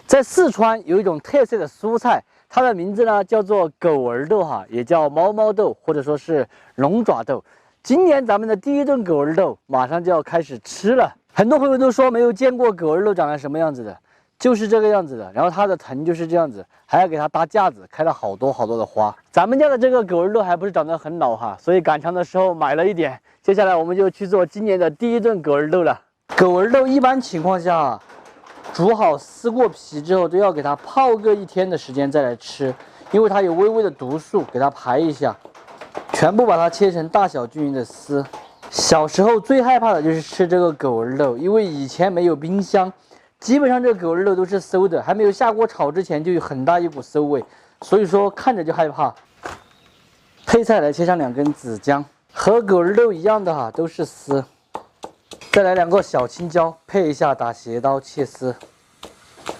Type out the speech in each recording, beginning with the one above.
在四川有一种特色的蔬菜，它的名字呢叫做狗儿豆哈，也叫猫猫豆或者说是龙爪豆。今年咱们的第一顿狗儿豆马上就要开始吃了，很多朋友都说没有见过狗儿豆长成什么样子的，就是这个样子的。然后它的藤就是这样子，还要给它搭架子，开了好多好多的花。咱们家的这个狗儿豆还不是长得很老哈，所以赶场的时候买了一点。接下来我们就去做今年的第一顿狗儿豆了。狗儿豆一般情况下，煮好撕过皮之后，都要给它泡个1天的时间再来吃，因为它有微微的毒素，给它排一下。全部把它切成大小均匀的丝。小时候最害怕的就是吃这个狗儿豆，因为以前没有冰箱，基本上这个狗儿豆都是馊的，还没有下锅炒之前就有很大一股馊味，所以说看着就害怕。配菜来切上2根紫姜，和狗儿豆一样的哈，都是丝。再来2个小青椒，配一下打斜刀切丝。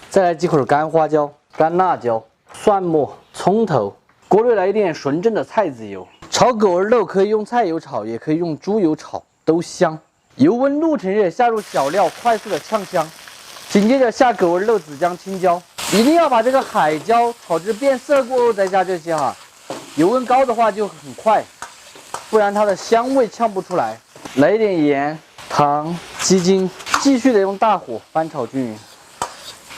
再来几口干花椒、干辣椒、蒜末、葱头。锅里来一点纯正的菜籽油。炒狗儿豆可以用菜油炒，也可以用猪油炒，都香。油温6成热，下入小料，快速的炝香。紧接着下狗儿豆、紫姜、青椒，一定要把这个海椒炒至变色过后再加这些哈。油温高的话就很快，不然它的香味炝不出来。来一点盐、糖、鸡精，继续的用大火翻炒均匀。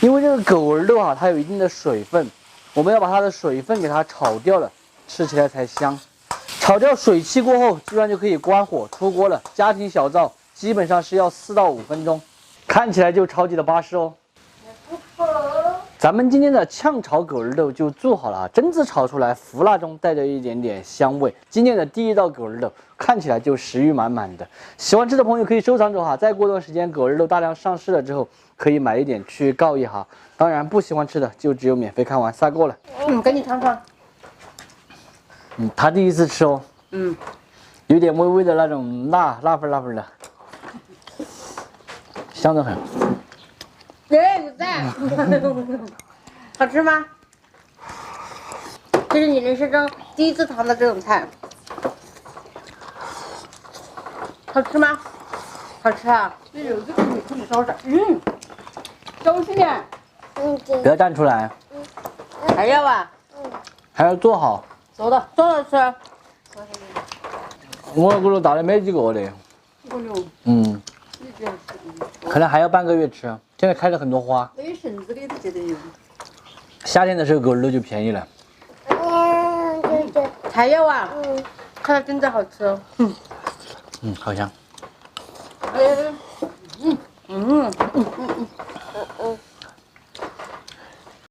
因为这个狗儿豆啊，它有一定的水分，我们要把它的水分给它炒掉了，吃起来才香。炒掉水汽过后，基本上就可以关火出锅了。家庭小灶基本上是要4到5分钟，看起来就超级的巴适哦。咱们今天的炝炒狗儿豆就做好了啊，榛子炒出来，胡辣中带着一点点香味。今天的第一道狗儿豆看起来就食欲满满的，喜欢吃的朋友可以收藏着哈。再过段时间狗儿豆大量上市了之后，可以买一点去告一哈。当然不喜欢吃的就只有免费看完撒够了。给你尝尝。他第一次吃哦。有点微微的那种辣粉的，香得很。对，有赞。好吃吗？这是你人生中第一次尝到这种菜，好吃吗？好吃啊！这有这个你可以烧着，小心点。不要站出来。还要啊？还要做好。做了吃。我咕噜打了没几个的。可能还要半个月吃。现在开了很多花。那有绳子的，觉得有。夏天的时候狗儿豆就便宜了。还要啊？看来真的好吃哦。好香。